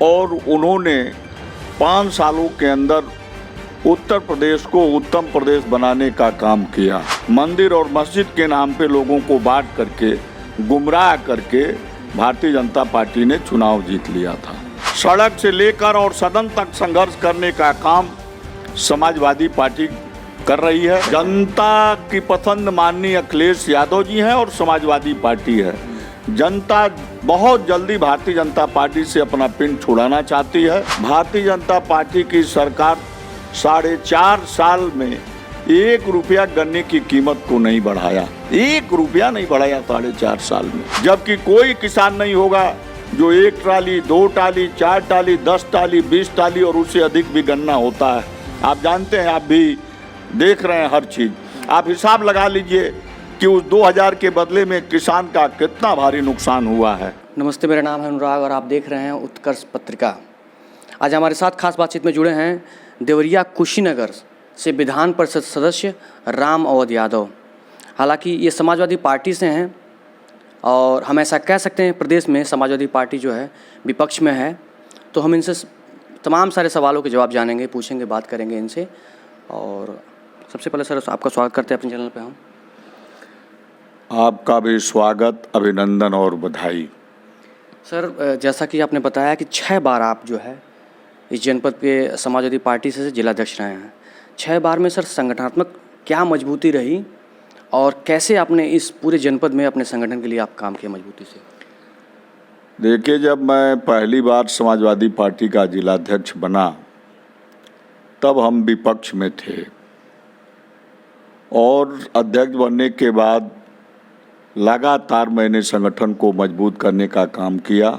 और उन्होंने 5 सालों के अंदर उत्तर प्रदेश को उत्तम प्रदेश बनाने का काम किया। मंदिर और मस्जिद के नाम पे लोगों को बांट करके, गुमराह करके भारतीय जनता पार्टी ने चुनाव जीत लिया था। सड़क से लेकर और सदन तक संघर्ष करने का काम समाजवादी पार्टी कर रही है। जनता की पसंद माननीय अखिलेश यादव जी हैं और समाजवादी पार्टी है। जनता बहुत जल्दी भारतीय जनता पार्टी से अपना पिंड छुड़ाना चाहती है। भारतीय जनता पार्टी की सरकार 4.5 साल में 1 रुपया गन्ने की कीमत को नहीं बढ़ाया, 1 रुपया नहीं बढ़ाया 4.5 साल में। जबकि कोई किसान नहीं होगा जो 1 trolley, 2 trolley, 4 trolley, 10 trolley, 20 trolley और उससे अधिक भी गन्ना होता है। आप जानते हैं, आप भी देख रहे हैं हर चीज। आप हिसाब लगा लीजिए कि उस 2000 के बदले में किसान का कितना भारी नुकसान हुआ है। नमस्ते, मेरा नाम है अनुराग और आप देख रहे हैं उत्कर्ष पत्रिका। आज हमारे साथ खास बातचीत में जुड़े हैं देवरिया कुशीनगर से विधान परिषद सदस्य राम अवध यादव। हालांकि ये समाजवादी पार्टी से हैं और हम ऐसा कह सकते हैं प्रदेश में समाजवादी पार्टी जो है विपक्ष में है। तो हम इनसे तमाम सारे सवालों के जवाब जानेंगे, पूछेंगे, बात करेंगे इनसे। और सबसे पहले सर आपका स्वागत करते हैं अपने चैनल पे। हम आपका भी स्वागत, अभिनंदन और बधाई। सर, जैसा कि आपने बताया कि 6 बार आप जो है इस जनपद के समाजवादी पार्टी से जिलाध्यक्ष रहे हैं। 6 बार में सर संगठनात्मक क्या मजबूती रही और कैसे आपने इस पूरे जनपद में अपने संगठन के लिए आप काम किए मजबूती से? देखिए, जब मैं पहली बार समाजवादी पार्टी का जिलाध्यक्ष बना तब हम विपक्ष में थे और अध्यक्ष बनने के बाद लगातार मैंने संगठन को मजबूत करने का काम किया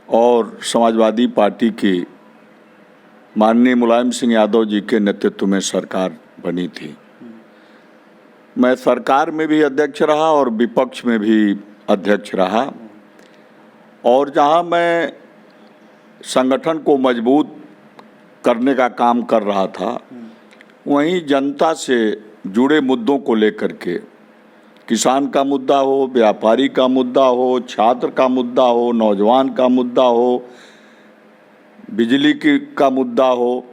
और समाजवादी पार्टी की माननीय मुलायम सिंह यादव जी के नेतृत्व में सरकार बनी थी। मैं सरकार में भी अध्यक्ष रहा और विपक्ष में भी अध्यक्ष रहा और जहां मैं संगठन को मजबूत करने का काम कर रहा था वहीं जनता से जुड़े मुद्दों को लेकर के, किसान का मुद्दा हो, व्यापारी का मुद्दा हो, छात्र का मुद्दा हो, नौजवान का मुद्दा हो, बिजली का मुद्दा हो,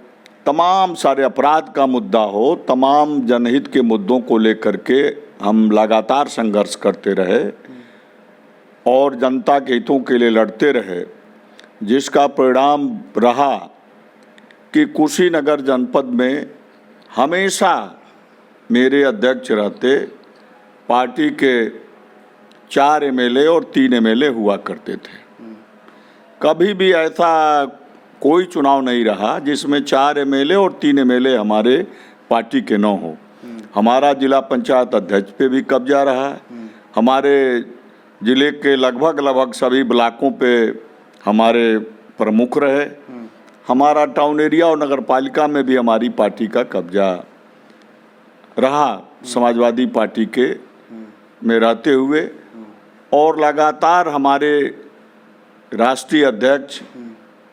तमाम सारे अपराध का मुद्दा हो, तमाम जनहित के मुद्दों को लेकर के हम लगातार संघर्ष करते रहे और जनता के हितों के लिए लड़ते रहे, जिसका परिणाम रहा कि कुशीनगर जनपद में हमेशा मेरे अध्यक्ष रहते पार्टी के 4 एमएलए और 3 एमएलए हुआ करते थे। कभी भी ऐसा कोई चुनाव नहीं रहा जिसमें 4 एमएलए और 3 एमएलए हमारे पार्टी के न हो। हमारा जिला पंचायत अध्यक्ष पे भी कब्जा रहा है। हमारे जिले के लगभग सभी ब्लॉकों पे हमारे प्रमुख रहे। हमारा टाउन एरिया और नगर पालिका में भी हमारी पार्टी का कब्जा रहा समाजवादी पार्टी के में रहते हुए और लगातार हमारे राष्ट्रीय अध्यक्ष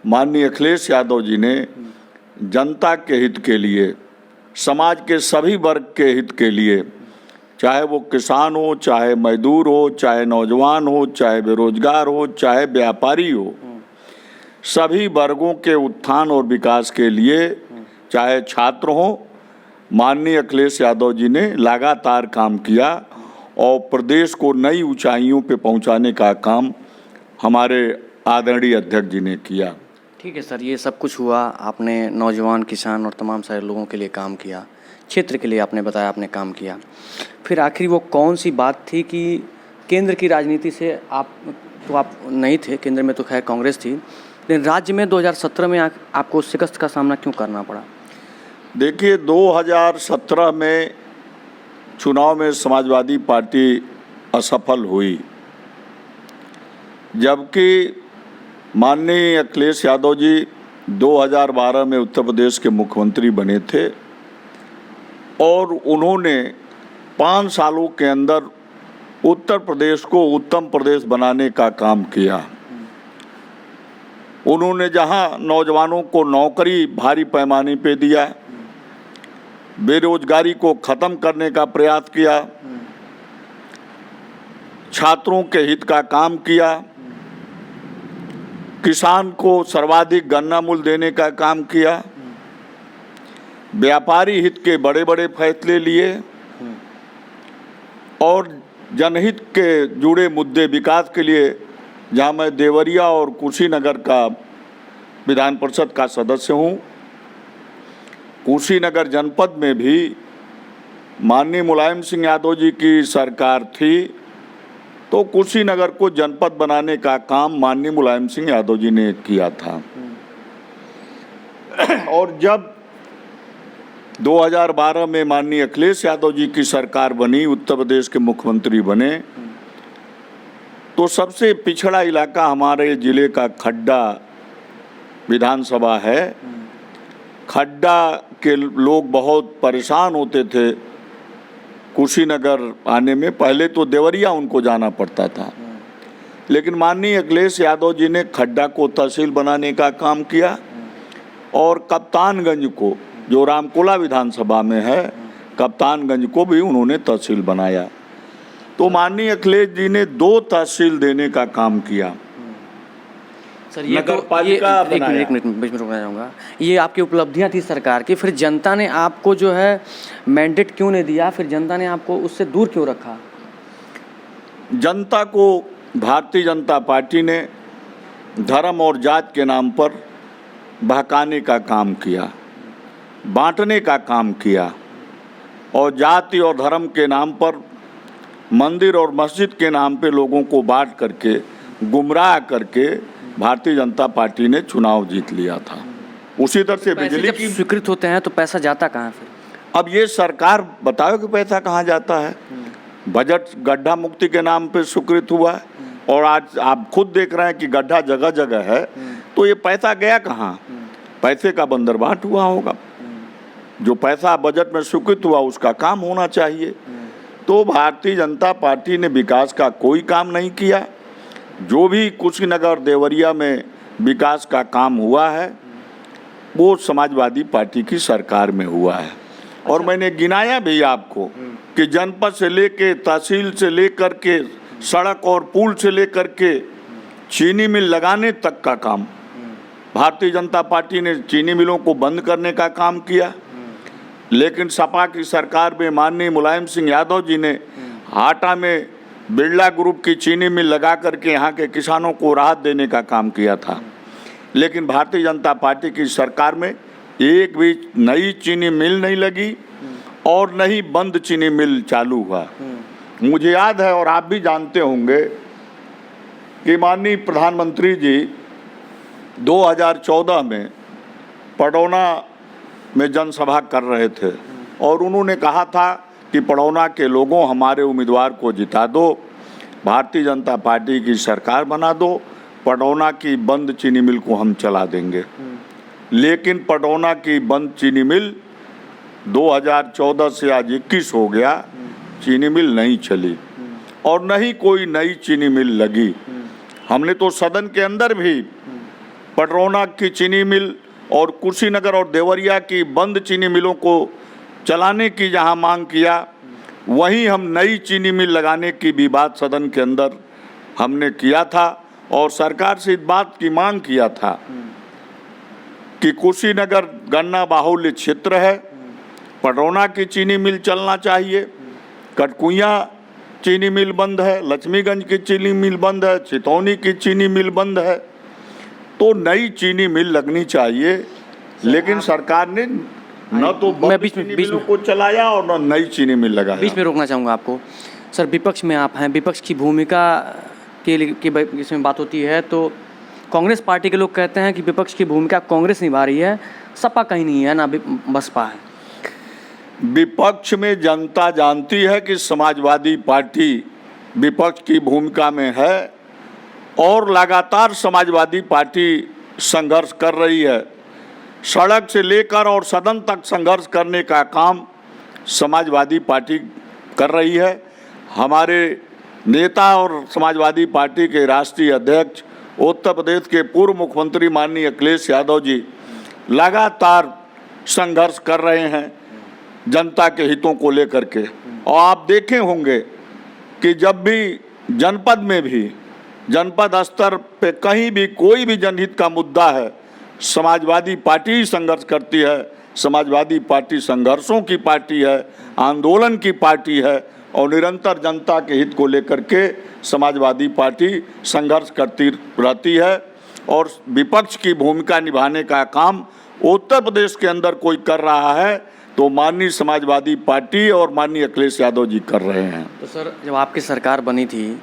माननीय अखिलेश यादव जी ने जनता के हित के लिए, समाज के सभी वर्ग के हित के लिए, चाहे वो किसान हो, चाहे मजदूर हो, चाहे नौजवान हो, चाहे बेरोजगार हो, चाहे व्यापारी हो, सभी वर्गों के उत्थान और विकास के लिए, चाहे छात्र हो, माननीय अखिलेश यादव जी ने लगातार काम किया और प्रदेश को नई ऊंचाइयों पे पहुंचाने का काम हमारे आदरणीय अध्यक्ष जी ने किया। ठीक है सर, ये सब कुछ हुआ, आपने नौजवान, किसान और तमाम सारे लोगों के लिए काम किया, क्षेत्र के लिए आपने बताया आपने काम किया। फिर आखिर वो कौन सी बात थी कि केंद्र की राजनीति से आप नहीं थे, केंद्र में तो खैर कांग्रेस थी, लेकिन राज्य में 2017 में आपको शिकस्त का सामना क्यों करना पड़ा? देखिए, 2017 में चुनाव में समाजवादी पार्टी असफल हुई, जबकि माननीय अखिलेश यादव जी 2012 में उत्तर प्रदेश के मुख्यमंत्री बने थे और उन्होंने 5 सालों के अंदर उत्तर प्रदेश को उत्तम प्रदेश बनाने का काम किया। उन्होंने जहां नौजवानों को नौकरी भारी पैमाने पे दिया, बेरोजगारी को ख़त्म करने का प्रयास किया, छात्रों के हित का काम किया, किसान को सर्वाधिक गन्ना मूल्य देने का काम किया, व्यापारी हित के बड़े बड़े फैसले लिए और जनहित के जुड़े मुद्दे विकास के लिए, जहां मैं देवरिया और कुशीनगर का विधान परिषद का सदस्य हूं, कुशीनगर जनपद में भी माननीय मुलायम सिंह यादव जी की सरकार थी, तो कुशीनगर को जनपद बनाने का काम माननीय मुलायम सिंह यादव जी ने किया था। और जब 2012 में माननीय अखिलेश यादव जी की सरकार बनी, उत्तर प्रदेश के मुख्यमंत्री बने, तो सबसे पिछड़ा इलाका हमारे जिले का खड्डा विधानसभा है। खड्डा के लोग बहुत परेशान होते थे कुशीनगर आने में। पहले तो देवरिया उनको जाना पड़ता था, लेकिन माननीय अखिलेश यादव जी ने खड्डा को तहसील बनाने का काम किया और कप्तानगंज को, जो रामकोला विधानसभा में है, कप्तानगंज को भी उन्होंने तहसील बनाया। तो माननीय अखिलेश जी ने 2 तहसील देने का काम किया। सर ये तो एक मिनट बीच में रुकना चाहूँगा। ये आपकी उपलब्धियां थी सरकार की, फिर जनता ने आपको जो है मैंडेट क्यों नहीं दिया, फिर जनता ने आपको उससे दूर क्यों रखा? जनता को भारतीय जनता पार्टी ने धर्म और जात के नाम पर बहकाने का काम किया, बांटने का काम किया और जाति और धर्म के नाम पर मंदिर और मस्जिद के नाम पे लोगों को बांट करके, गुमराह करके भारतीय जनता पार्टी ने चुनाव जीत लिया था। उसी तरह से बिजली की स्वीकृत होते हैं तो पैसा जाता कहाँ फिर? अब ये सरकार बताओ कि पैसा कहाँ जाता है। बजट गड्ढा मुक्ति के नाम पे स्वीकृत हुआ है और आज आप खुद देख रहे हैं कि गड्ढा जगह जगह है, तो ये पैसा गया कहाँ? पैसे का बंदरबाट हुआ होगा। जो पैसा बजट में स्वीकृत हुआ उसका काम होना चाहिए। तो भारतीय जनता पार्टी ने विकास का कोई काम नहीं किया। जो भी कुशीनगर देवरिया में विकास का काम हुआ है वो समाजवादी पार्टी की सरकार में हुआ है। और मैंने गिनाया भी आपको कि जनपद से लेके, तहसील से लेकर के, सड़क और पुल से लेकर के चीनी मिल लगाने तक का काम भारतीय जनता पार्टी ने चीनी मिलों को बंद करने का काम किया। लेकिन सपा की सरकार में माननीय मुलायम सिंह यादव जी ने हाटा में बिरला ग्रुप की चीनी मिल लगा करके यहाँ के किसानों को राहत देने का काम किया था। लेकिन भारतीय जनता पार्टी की सरकार में एक भी नई चीनी मिल नहीं लगी और न ही बंद चीनी मिल चालू हुआ। मुझे याद है और आप भी जानते होंगे कि माननीय प्रधानमंत्री जी 2014 में पडौना में जनसभा कर रहे थे और उन्होंने कहा था कि पडौना के लोगों, हमारे उम्मीदवार को जिता दो, भारतीय जनता पार्टी की सरकार बना दो, पडौना की बंद चीनी मिल को हम चला देंगे। लेकिन पडौना की बंद चीनी मिल 2014 से आज 21 हो गया, चीनी मिल नहीं चली और न ही कोई नई चीनी मिल लगी। हमने तो सदन के अंदर भी पडरौना की चीनी मिल और कुशीनगर और देवरिया की बंद चीनी मिलों को चलाने की जहां मांग किया, वहीं हम नई चीनी मिल लगाने की भी बात सदन के अंदर हमने किया था और सरकार से इस बात की मांग किया था कि कुशीनगर गन्ना बाहुल्य क्षेत्र है, पडरौना की चीनी मिल चलना चाहिए, कटकुइयाँ चीनी मिल बंद है, लक्ष्मीगंज की चीनी मिल बंद है, चितौनी की चीनी मिल बंद है, तो नई चीनी मिल लगनी चाहिए। लेकिन सरकार ने न तो बीच में को चलाया और न नई चीनी मिल लगाया। बीच में रोकना चाहूँगा आपको। सर, विपक्ष में आप हैं, विपक्ष की भूमिका के इसमें बात होती है तो कांग्रेस पार्टी के लोग कहते हैं कि विपक्ष की भूमिका कांग्रेस निभा रही है, सपा कहीं नहीं है, ना बसपा है। विपक्ष में जनता जानती है कि समाजवादी पार्टी विपक्ष की भूमिका में है और लगातार समाजवादी पार्टी संघर्ष कर रही है। सड़क से लेकर और सदन तक संघर्ष करने का काम समाजवादी पार्टी कर रही है। हमारे नेता और समाजवादी पार्टी के राष्ट्रीय अध्यक्ष उत्तर प्रदेश के पूर्व मुख्यमंत्री माननीय अखिलेश यादव जी लगातार संघर्ष कर रहे हैं जनता के हितों को लेकर के। और आप देखे होंगे कि जब भी जनपद में भी जनपद स्तर पे कहीं भी कोई भी जनहित का मुद्दा है, समाजवादी पार्टी ही संघर्ष करती है। समाजवादी पार्टी संघर्षों की पार्टी है, आंदोलन की पार्टी है और निरंतर जनता के हित को लेकर के समाजवादी पार्टी संघर्ष करती रहती है। और विपक्ष की भूमिका निभाने का काम उत्तर प्रदेश के अंदर कोई कर रहा है तो माननीय समाजवादी पार्टी और माननीय अखिलेश यादव जी कर रहे हैं। तो सर, जब आपकी सरकार बनी थी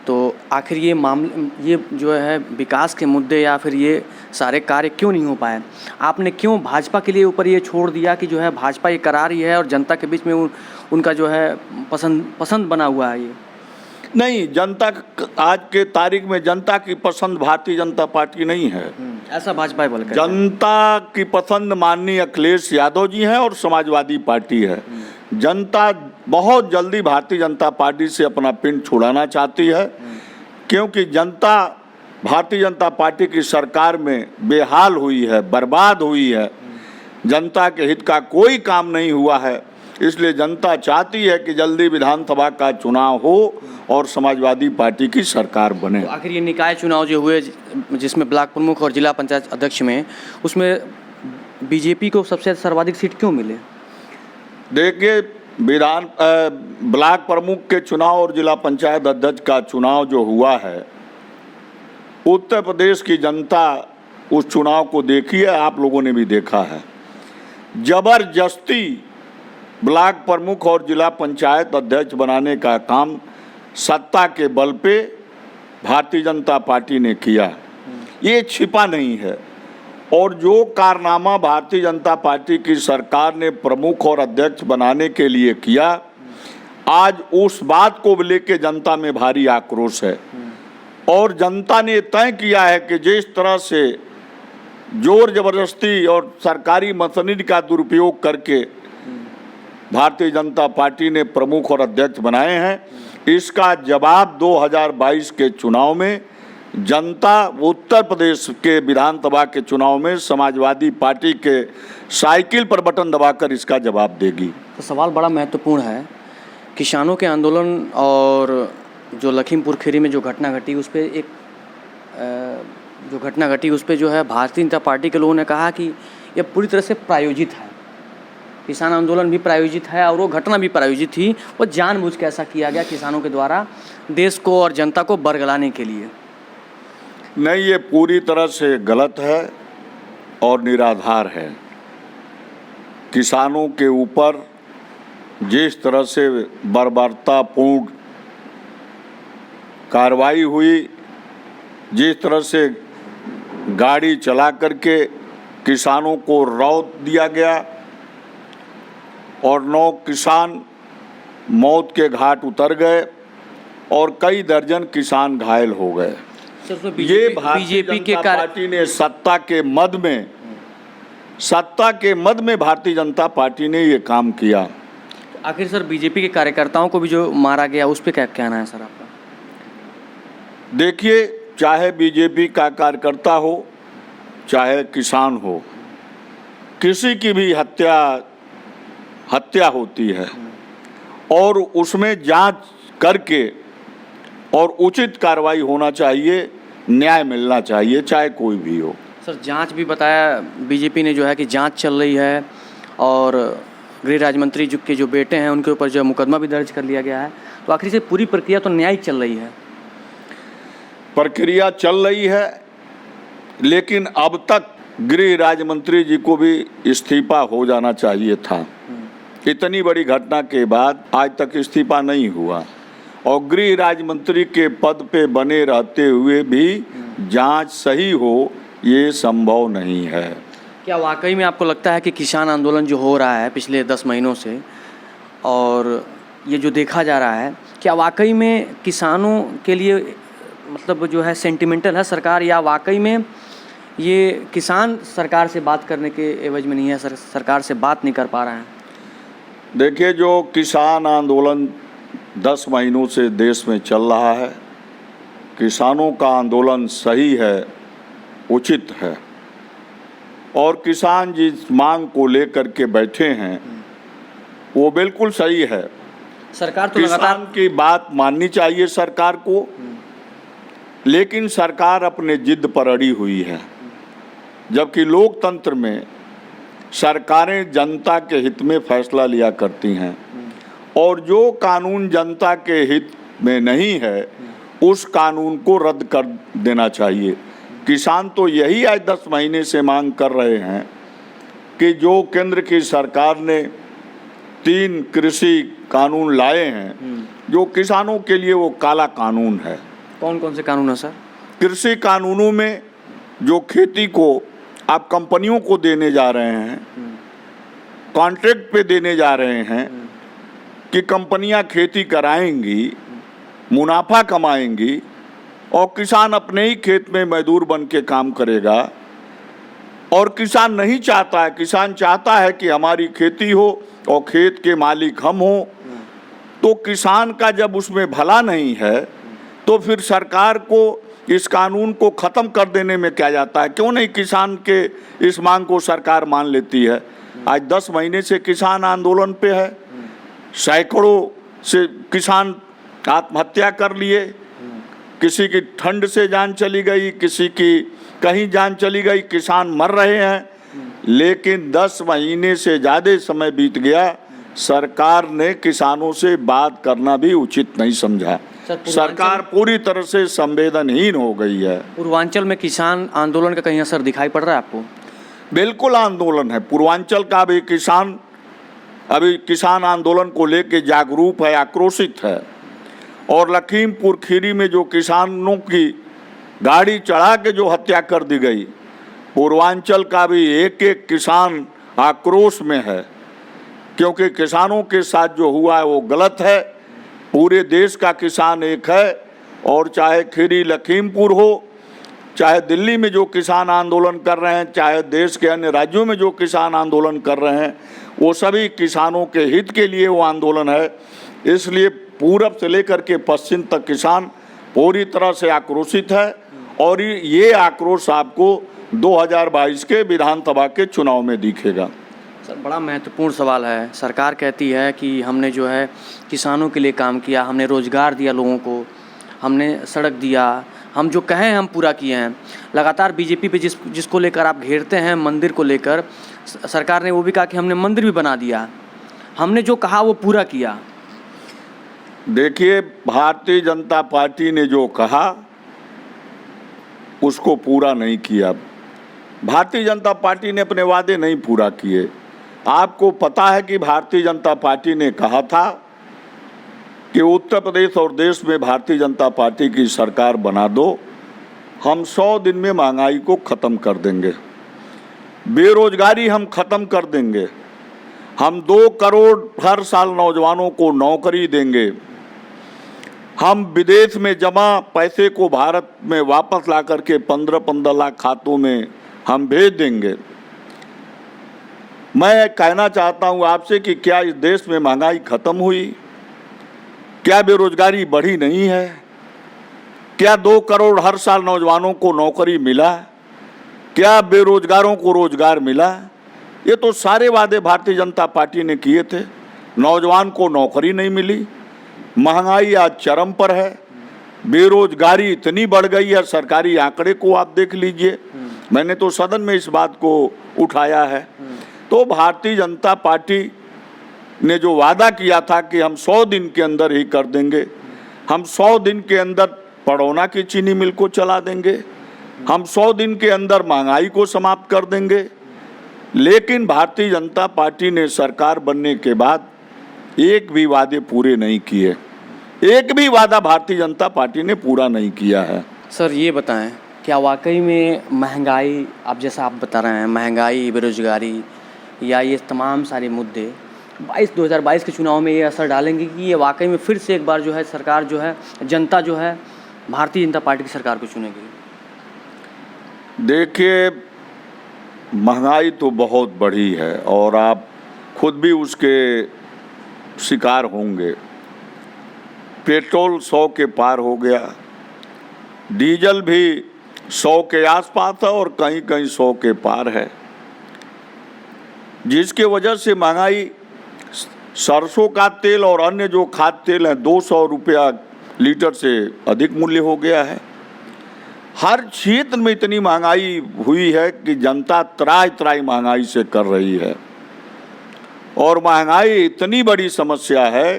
तो आखिर ये मामले, ये जो है विकास के मुद्दे या फिर ये सारे कार्य क्यों नहीं हो पाए? आपने क्यों भाजपा के लिए ऊपर ये छोड़ दिया कि जो है भाजपा ये करा रही है और जनता के बीच में उनका जो है पसंद बना हुआ है? ये नहीं, जनता आज के तारीख में जनता की पसंद भारतीय जनता पार्टी नहीं है। ऐसा भाजपा बोल कर जनता की पसंद माननीय अखिलेश यादव जी हैं और समाजवादी पार्टी है। जनता बहुत जल्दी भारतीय जनता पार्टी से अपना पिंड छुड़ाना चाहती है, क्योंकि जनता भारतीय जनता पार्टी की सरकार में बेहाल हुई है, बर्बाद हुई है। जनता के हित का कोई काम नहीं हुआ है, इसलिए जनता चाहती है कि जल्दी विधानसभा का चुनाव हो और समाजवादी पार्टी की सरकार बने। तो आखिर ये निकाय चुनाव जो हुए जिसमें ब्लॉक प्रमुख और जिला पंचायत अध्यक्ष में, उसमें बीजेपी को सबसे सर्वाधिक सीट क्यों मिले? देखिए, ब्लॉक प्रमुख के चुनाव और जिला पंचायत अध्यक्ष का चुनाव जो हुआ है, उत्तर प्रदेश की जनता उस चुनाव को देखी है, आप लोगों ने भी देखा है। जबरदस्ती ब्लॉक प्रमुख और जिला पंचायत अध्यक्ष बनाने का काम सत्ता के बल पे भारतीय जनता पार्टी ने किया, ये छिपा नहीं है। और जो कारनामा भारतीय जनता पार्टी की सरकार ने प्रमुख और अध्यक्ष बनाने के लिए किया, आज उस बात को लेकर जनता में भारी आक्रोश है। और जनता ने तय किया है कि जिस तरह से जोर जबरदस्ती और सरकारी मशीनरी का दुरुपयोग करके भारतीय जनता पार्टी ने प्रमुख और अध्यक्ष बनाए हैं, इसका जवाब 2022 के चुनाव में जनता उत्तर प्रदेश के विधानसभा के चुनाव में समाजवादी पार्टी के साइकिल पर बटन दबाकर इसका जवाब देगी। तो सवाल बड़ा महत्वपूर्ण है। किसानों के आंदोलन और जो लखीमपुर खीरी में जो घटना घटी उस पर उस पर जो है भारतीय जनता पार्टी के लोगों ने कहा कि यह पूरी तरह से प्रायोजित है। किसान आंदोलन भी प्रायोजित है और वो घटना भी प्रायोजित थी, वो जानबूझ के ऐसा किया गया किसानों के द्वारा देश को और जनता को बरगलाने के लिए। नहीं, ये पूरी तरह से गलत है और निराधार है। किसानों के ऊपर जिस तरह से बर्बरतापूर्ण कार्रवाई हुई, जिस तरह से गाड़ी चला करके किसानों को रौंद दिया गया और 9 किसान मौत के घाट उतर गए और कई दर्जन किसान घायल हो गए। ये भारतीय जनता पार्टी ने सत्ता के मद में भारतीय जनता पार्टी ने ये काम किया। आखिर सर, बीजेपी के कार्यकर्ताओं को भी जो मारा गया उस पर क्या कहना है सर आपका? देखिए, चाहे बीजेपी का कार्यकर्ता हो चाहे किसान हो, किसी की भी हत्या होती है और उसमें जांच करके और उचित कार्रवाई होना चाहिए, न्याय मिलना चाहिए, चाहे कोई भी हो। सर, जांच भी बताया बीजेपी ने जो है कि जांच चल रही है और गृह राज्य मंत्री के जो बेटे हैं उनके ऊपर जो मुकदमा भी दर्ज कर लिया गया है। तो आखिर से पूरी प्रक्रिया तो न्यायिक चल रही है। प्रक्रिया चल रही है, लेकिन अब तक गृह राज्य मंत्री जी को भी इस्तीफा हो जाना चाहिए था। इतनी बड़ी घटना के बाद आज तक इस्तीफा नहीं हुआ और गृह राज्य मंत्री के पद पे बने रहते हुए भी जांच सही हो, ये संभव नहीं है। क्या वाकई में आपको लगता है कि किसान आंदोलन जो हो रहा है पिछले 10 महीनों से और ये जो देखा जा रहा है, क्या वाकई में किसानों के लिए मतलब जो है सेंटिमेंटल है सरकार, या वाकई में ये किसान सरकार से बात करने के एवज में नहीं है, सरकार से बात नहीं कर पा रहे हैं? देखिए, जो किसान आंदोलन 10 महीनों से देश में चल रहा है, किसानों का आंदोलन सही है, उचित है और किसान जिस मांग को लेकर के बैठे हैं वो बिल्कुल सही है। सरकार तो किसान की बात माननी चाहिए सरकार को लेकिन सरकार अपने जिद पर अड़ी हुई है, जबकि लोकतंत्र में सरकारें जनता के हित में फैसला लिया करती हैं और जो कानून जनता के हित में नहीं है उस कानून को रद्द कर देना चाहिए। किसान तो यही आज 10 महीने से मांग कर रहे हैं कि जो केंद्र की सरकार ने 3 कृषि कानून लाए हैं जो किसानों के लिए वो काला कानून है। कौन कौन से कानून है सर? कृषि कानूनों में जो खेती को आप कंपनियों को देने जा रहे हैं, कॉन्ट्रैक्ट पे देने जा रहे हैं कि कंपनियां खेती कराएंगी, मुनाफा कमाएंगी और किसान अपने ही खेत में मजदूर बन के काम करेगा। और किसान नहीं चाहता है, किसान चाहता है कि हमारी खेती हो और खेत के मालिक हम हो। तो किसान का जब उसमें भला नहीं है तो फिर सरकार को इस कानून को ख़त्म कर देने में क्या जाता है? क्यों नहीं किसान के इस मांग को सरकार मान लेती है? आज 10 महीने से किसान आंदोलन पे है, सैकड़ों से किसान आत्महत्या कर लिए, किसी की ठंड से जान चली गई, किसी की कहीं जान चली गई, किसान मर रहे हैं। लेकिन 10 महीने से ज़्यादा समय बीत गया, सरकार ने किसानों से बात करना भी उचित नहीं समझा। सरकार पूरी तरह से संवेदनहीन हो गई है। पूर्वांचल में किसान आंदोलन का कहीं असर दिखाई पड़ रहा है आपको? बिल्कुल आंदोलन है। पूर्वांचल का भी किसान अभी किसान आंदोलन को लेके जागरूक है, आक्रोशित है। और लखीमपुर खीरी में जो किसानों की गाड़ी चढ़ा के जो हत्या कर दी गई, पूर्वांचल का भी एक एक किसान आक्रोश में है, क्योंकि किसानों के साथ जो हुआ है वो गलत है। पूरे देश का किसान एक है और चाहे खीरी लखीमपुर हो, चाहे दिल्ली में जो किसान आंदोलन कर रहे हैं, चाहे देश के अन्य राज्यों में जो किसान आंदोलन कर रहे हैं, वो सभी किसानों के हित के लिए वो आंदोलन है। इसलिए पूरब से लेकर के पश्चिम तक किसान पूरी तरह से आक्रोशित है और ये आक्रोश आपको 2022 के विधानसभा के चुनाव में दिखेगा। सर, बड़ा महत्वपूर्ण सवाल है। सरकार कहती है कि हमने जो है किसानों के लिए काम किया, हमने रोजगार दिया लोगों को, हमने सड़क दिया, हम जो कहें हम पूरा किए हैं। लगातार बीजेपी पे जिसको लेकर आप घेरते हैं, मंदिर को लेकर, सरकार ने वो भी कहा कि हमने मंदिर भी बना दिया, हमने जो कहा वो पूरा किया। देखिए, भारतीय जनता पार्टी ने जो कहा उसको पूरा नहीं किया। भारतीय जनता पार्टी ने अपने वादे नहीं पूरा किए। आपको पता है कि भारतीय जनता पार्टी ने कहा था कि उत्तर प्रदेश और देश में भारतीय जनता पार्टी की सरकार बना दो, हम 100 दिन में महंगाई को ख़त्म कर देंगे, बेरोजगारी हम ख़त्म कर देंगे, हम 2 करोड़ हर साल नौजवानों को नौकरी देंगे, हम विदेश में जमा पैसे को भारत में वापस ला करके 15-15 लाख खातों में हम भेज देंगे। मैं कहना चाहता हूं आपसे कि क्या इस देश में महंगाई खत्म हुई? क्या बेरोजगारी बढ़ी नहीं है? क्या 2 करोड़ हर साल नौजवानों को नौकरी मिला? क्या बेरोजगारों को रोजगार मिला? ये तो सारे वादे भारतीय जनता पार्टी ने किए थे। नौजवान को नौकरी नहीं मिली, महंगाई आज चरम पर है, बेरोजगारी इतनी बढ़ गई है, सरकारी आंकड़े को आप देख लीजिए। मैंने तो सदन में इस बात को उठाया है। तो भारतीय जनता पार्टी ने जो वादा किया था कि हम 100 दिन के अंदर ही कर देंगे, हम 100 दिन के अंदर पड़ौना की चीनी मिल को चला देंगे, हम 100 दिन के अंदर महंगाई को समाप्त कर देंगे। लेकिन भारतीय जनता पार्टी ने सरकार बनने के बाद एक भी वादे पूरे नहीं किए, एक भी वादा भारतीय जनता पार्टी ने पूरा नहीं किया है। सर, ये बताएं, क्या वाकई में महंगाई, आप जैसा आप बता रहे हैं, महंगाई, बेरोजगारी या ये तमाम सारे मुद्दे 2022 के चुनाव में ये असर डालेंगे कि ये वाकई में फिर से एक बार जो है सरकार जो है, जनता जो है भारतीय जनता पार्टी की सरकार को चुनेगी? देखिए, महंगाई तो बहुत बढ़ी है और आप खुद भी उसके शिकार होंगे। पेट्रोल 100 के पार हो गया, डीजल भी 100 के आसपास है और कहीं कहीं 100 के पार है, जिसके वजह से महंगाई, सरसों का तेल और अन्य जो खाद्य तेल है 200 रुपया लीटर से अधिक मूल्य हो गया है। हर क्षेत्र में इतनी महंगाई हुई है कि जनता त्राहि त्राहि महंगाई से कर रही है। और महंगाई इतनी बड़ी समस्या है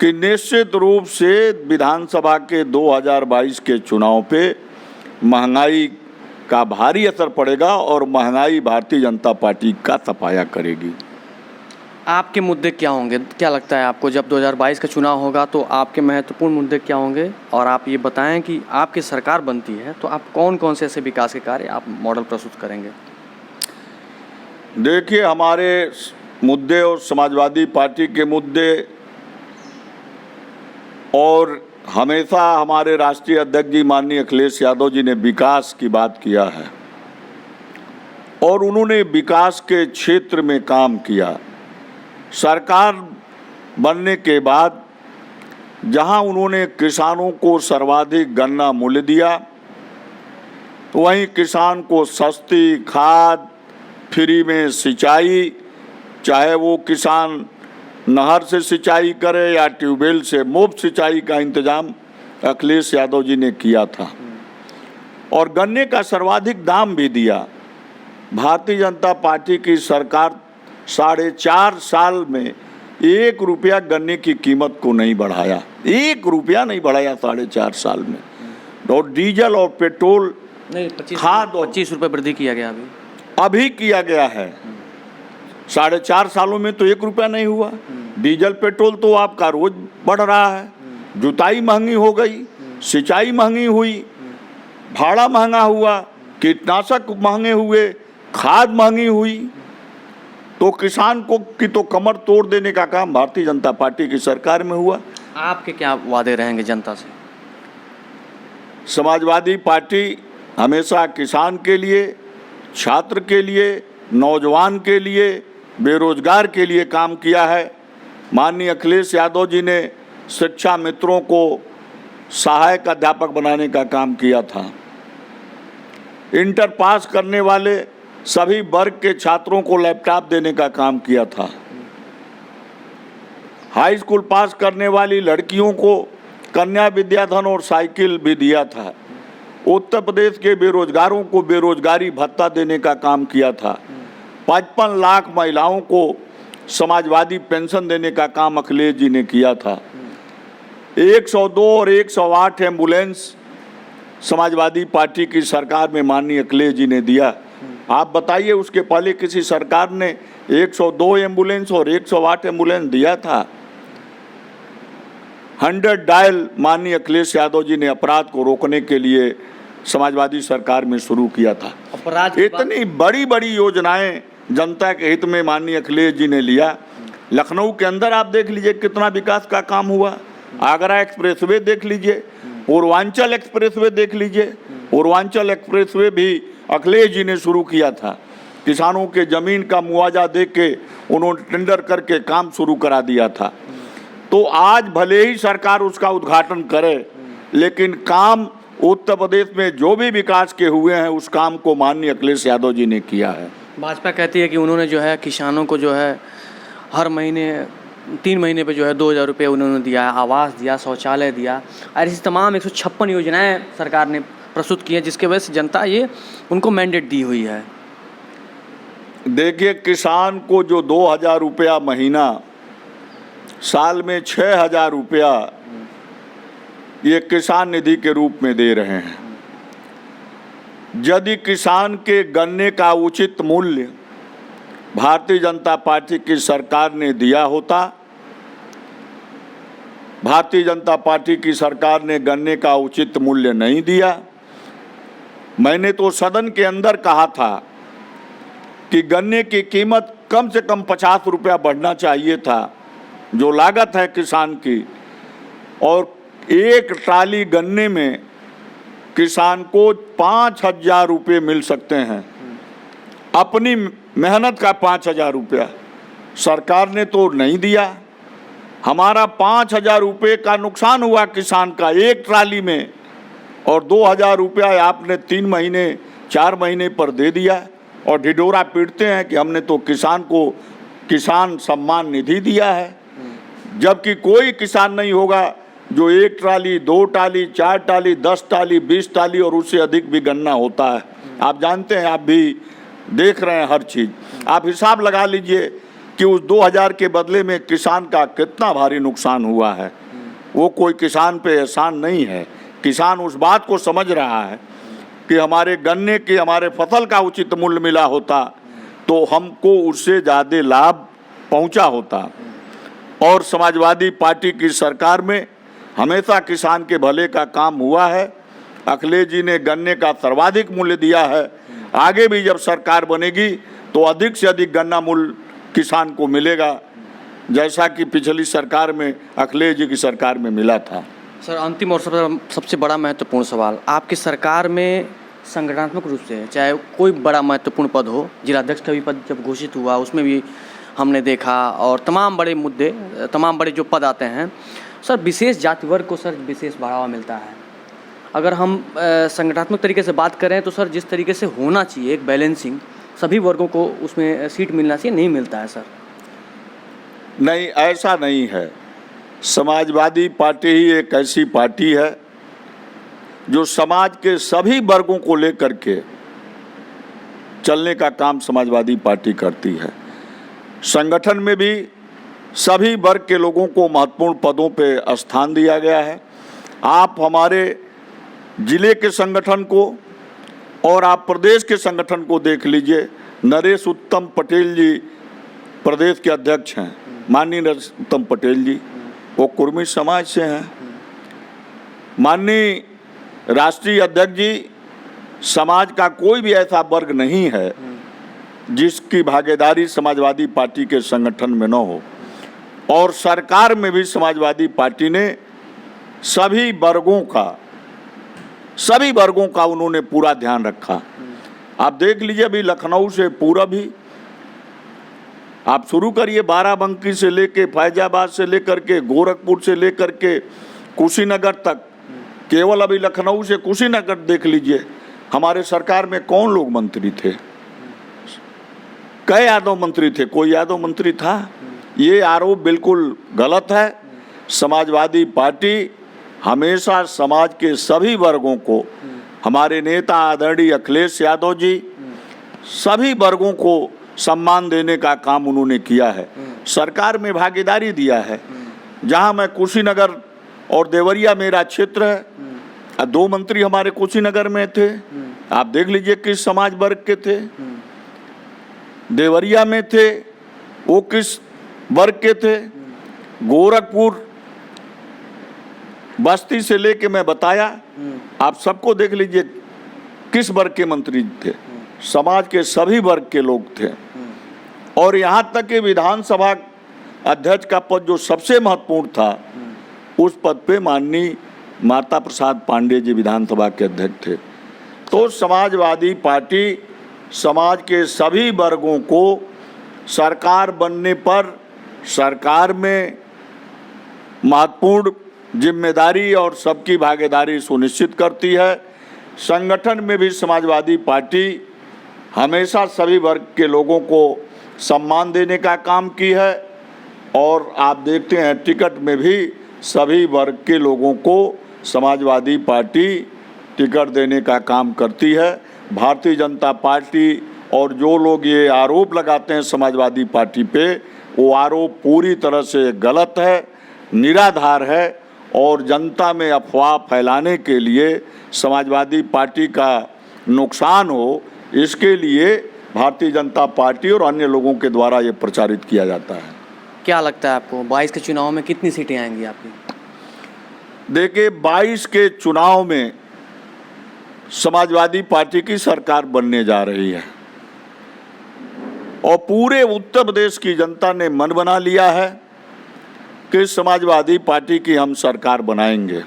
कि निश्चित रूप से विधानसभा के 2022 के चुनाव पे महंगाई का भारी असर पड़ेगा और महंगाई भारतीय जनता पार्टी का सफाया करेगी। आपके मुद्दे क्या होंगे, क्या लगता है आपको? जब 2022 का चुनाव होगा तो आपके महत्वपूर्ण मुद्दे क्या होंगे? और आप ये बताएं कि आपकी सरकार बनती है तो आप कौन कौन से ऐसे विकास के कार्य आप मॉडल प्रस्तुत करेंगे? देखिए, हमारे मुद्दे और समाजवादी पार्टी के मुद्दे, और हमेशा हमारे राष्ट्रीय अध्यक्ष जी माननीय अखिलेश यादव जी ने विकास की बात किया है और उन्होंने विकास के क्षेत्र में काम किया। सरकार बनने के बाद जहां उन्होंने किसानों को सर्वाधिक गन्ना मूल्य दिया, वहीं किसान को सस्ती खाद, फ्री में सिंचाई, चाहे वो किसान नहर से सिंचाई करे या ट्यूबवेल से, मुफ्त सिंचाई का इंतजाम अखिलेश यादव जी ने किया था। और गन्ने का सर्वाधिक दाम भी दिया। भारतीय जनता पार्टी की सरकार 4.5 साल में 1 रुपया गन्ने की कीमत को नहीं बढ़ाया, 1 रुपया नहीं बढ़ाया 4.5 साल में। और डीजल और पेट्रोल नहीं, खाद 25 रुपये वृद्धि किया गया अभी किया गया है। 4.5 सालों में तो 1 रुपया नहीं हुआ। डीजल पेट्रोल तो आपका रोज बढ़ रहा है, जुताई महंगी हो गई, सिंचाई महंगी हुई, भाड़ा महंगा हुआ, कीटनाशक महंगे हुए, खाद महंगी हुई। तो किसान को की तो कमर तोड़ देने का काम भारतीय जनता पार्टी की सरकार में हुआ। आपके क्या वादे रहेंगे जनता से? समाजवादी पार्टी हमेशा किसान के लिए, छात्र के लिए, नौजवान के लिए, बेरोजगार के लिए काम किया है। माननीय अखिलेश यादव जी ने शिक्षा मित्रों को सहायक अध्यापक बनाने का काम किया था। इंटर पास करने वाले सभी वर्ग के छात्रों को लैपटॉप देने का काम किया था। हाई स्कूल पास करने वाली लड़कियों को कन्या विद्याधन और साइकिल भी दिया था। उत्तर प्रदेश के बेरोजगारों को बेरोजगारी भत्ता देने का काम किया था। 55 लाख महिलाओं को समाजवादी पेंशन देने का काम अखिलेश जी ने किया था। 102 और 108 एम्बुलेंस समाजवादी पार्टी की सरकार में माननीय अखिलेश जी ने दिया। आप बताइए, उसके पहले किसी सरकार ने 102 एम्बुलेंस और 108 एम्बुलेंस दिया था? 100 डायल माननीय अखिलेश यादव जी ने अपराध को रोकने के लिए समाजवादी सरकार में शुरू किया था। अपराध इतनी बड़ी बड़ी योजनाएं जनता के हित में माननीय अखिलेश जी ने लिया। लखनऊ के अंदर आप देख लीजिए कितना विकास का काम हुआ। आगरा एक्सप्रेसवे देख लीजिए, पूर्वांचल एक्सप्रेसवे देख लीजिए। पूर्वांचल एक्सप्रेसवे भी अखिलेश जी ने शुरू किया था। किसानों के ज़मीन का मुआवजा दे के उन्होंने टेंडर करके काम शुरू करा दिया था। तो आज भले ही सरकार उसका उद्घाटन करे, लेकिन काम उत्तर प्रदेश में जो भी विकास के हुए हैं उस काम को माननीय अखिलेश यादव जी ने किया है। भाजपा कहती है कि उन्होंने जो है किसानों को जो है हर महीने 3 महीने पे जो है 2000 रुपये उन्होंने दिया, आवास दिया, शौचालय दिया, और ऐसी तमाम 156 योजनाएं सरकार ने प्रस्तुत की है, जिसके वजह से जनता ये उनको मैंडेट दी हुई है। देखिए, किसान को जो 2000 रुपया महीना, साल में 6000 रुपया ये किसान निधि के रूप में दे रहे हैं। यदि किसान के गन्ने का उचित मूल्य भारतीय जनता पार्टी की सरकार ने दिया होता, भारतीय जनता पार्टी की सरकार ने गन्ने का उचित मूल्य नहीं दिया। मैंने तो सदन के अंदर कहा था कि गन्ने की कीमत कम से कम 50 रुपया बढ़ना चाहिए था, जो लागत है किसान की, और 1 ट्राली गन्ने में किसान को 5000 रुपये मिल सकते हैं। अपनी मेहनत का 5000 रुपया सरकार ने तो नहीं दिया। हमारा 5000 रुपये का नुकसान हुआ किसान का 1 ट्राली में, और 2000 रुपया आपने 3 महीने 4 महीने पर दे दिया और ढिढोरा पीटते हैं कि हमने तो किसान को किसान सम्मान निधि दिया है, जबकि कोई किसान नहीं होगा जो 1 trolley, 2 trolley, 4 trolley, 10 trolley, 20 trolley और उससे अधिक भी गन्ना होता है। आप जानते हैं, आप भी देख रहे हैं हर चीज़। आप हिसाब लगा लीजिए कि उस 2000 के बदले में किसान का कितना भारी नुकसान हुआ है। वो कोई किसान पे एहसान नहीं है। किसान उस बात को समझ रहा है कि हमारे गन्ने की, हमारे फसल का उचित मूल्य मिला होता तो हमको उससे ज़्यादा लाभ पहुंचा होता। और समाजवादी पार्टी की सरकार में हमेशा किसान के भले का काम हुआ है। अखिलेश जी ने गन्ने का सर्वाधिक मूल्य दिया है। आगे भी जब सरकार बनेगी तो अधिक से अधिक गन्ना मूल्य किसान को मिलेगा, जैसा कि पिछली सरकार में, अखिलेश जी की सरकार में मिला था। सर, अंतिम और सबसे बड़ा महत्वपूर्ण सवाल, आपकी सरकार में संगठनात्मक रूप से चाहे कोई बड़ा महत्वपूर्ण पद हो, जिलाध्यक्ष का भी पद जब घोषित हुआ उसमें भी हमने देखा, और तमाम बड़े मुद्दे, तमाम बड़े जो पद आते हैं सर, विशेष जाति वर्ग को सर विशेष बढ़ावा मिलता है। अगर हम संगठनात्मक तरीके से बात करें तो सर, जिस तरीके से होना चाहिए एक बैलेंसिंग, सभी वर्गों को उसमें सीट मिलना चाहिए, नहीं मिलता है सर। नहीं, ऐसा नहीं है। समाजवादी पार्टी ही एक ऐसी पार्टी है जो समाज के सभी वर्गों को लेकर के चलने का काम समाजवादी पार्टी करती है। संगठन में भी सभी वर्ग के लोगों को महत्वपूर्ण पदों पे स्थान दिया गया है। आप हमारे जिले के संगठन को और आप प्रदेश के संगठन को देख लीजिए। नरेश उत्तम पटेल जी प्रदेश के अध्यक्ष हैं, माननीय नरेश उत्तम पटेल जी, वो कुर्मी समाज से हैं। माननीय राष्ट्रीय अध्यक्ष जी, समाज का कोई भी ऐसा वर्ग नहीं है जिसकी भागीदारी समाजवादी पार्टी के संगठन में न हो। और सरकार में भी समाजवादी पार्टी ने सभी वर्गों का उन्होंने पूरा ध्यान रखा। आप देख लीजिए, अभी लखनऊ से पूरब ही आप शुरू करिए, बाराबंकी से लेके, फैजाबाद से लेकर के, गोरखपुर से लेकर के कुशीनगर तक, केवल अभी लखनऊ से कुशीनगर देख लीजिए। हमारे सरकार में कौन लोग मंत्री थे? कई यादव मंत्री थे? कोई यादव मंत्री था? ये आरोप बिल्कुल गलत है। समाजवादी पार्टी हमेशा समाज के सभी वर्गों को, हमारे नेता आदरणीय अखिलेश यादव जी, सभी वर्गों को सम्मान देने का काम उन्होंने किया है। सरकार में भागीदारी दिया है। जहां मैं कुशीनगर और देवरिया मेरा क्षेत्र है, 2 मंत्री हमारे कुशीनगर में थे। आप देख लीजिए किस समाज वर्ग के थे। देवरिया में थे, वो किस वर्ग के थे। गोरखपुर बस्ती से लेके मैं बताया, आप सबको देख लीजिए किस वर्ग के मंत्री थे। समाज के सभी वर्ग के लोग थे। और यहाँ तक कि विधानसभा अध्यक्ष का पद जो सबसे महत्वपूर्ण था, उस पद पे माननीय माता प्रसाद पांडे जी विधानसभा के अध्यक्ष थे। तो समाजवादी पार्टी समाज के सभी वर्गों को सरकार बनने पर सरकार में महत्वपूर्ण जिम्मेदारी और सबकी भागीदारी सुनिश्चित करती है। संगठन में भी समाजवादी पार्टी हमेशा सभी वर्ग के लोगों को सम्मान देने का काम की है। और आप देखते हैं टिकट में भी सभी वर्ग के लोगों को समाजवादी पार्टी टिकट देने का काम करती है। भारतीय जनता पार्टी और जो लोग ये आरोप लगाते हैं समाजवादी पार्टी पे, वो आरोप पूरी तरह से गलत है, निराधार है और जनता में अफवाह फैलाने के लिए, समाजवादी पार्टी का नुकसान हो इसके लिए भारतीय जनता पार्टी और अन्य लोगों के द्वारा ये प्रचारित किया जाता है। क्या लगता है आपको 22 के चुनाव में कितनी सीटें आएंगी आपकी? देखिए, 22 के चुनाव में समाजवादी पार्टी की सरकार बनने जा रही है और पूरे उत्तर प्रदेश की जनता ने मन बना लिया है कि समाजवादी पार्टी की हम सरकार बनाएंगे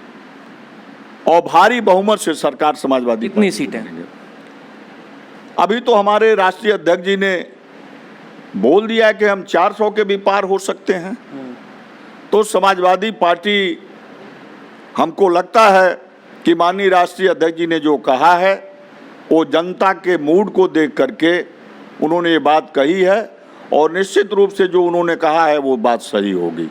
और भारी बहुमत से सरकार समाजवादी। कितनी सीटें? अभी तो हमारे राष्ट्रीय अध्यक्ष जी ने बोल दिया है कि हम 400 के भी पार हो सकते हैं। तो समाजवादी पार्टी, हमको लगता है कि माननीय राष्ट्रीय अध्यक्ष जी ने जो कहा है वो जनता के मूड को देख करके उन्होंने ये बात कही है और निश्चित रूप से जो उन्होंने कहा है वो बात सही होगी।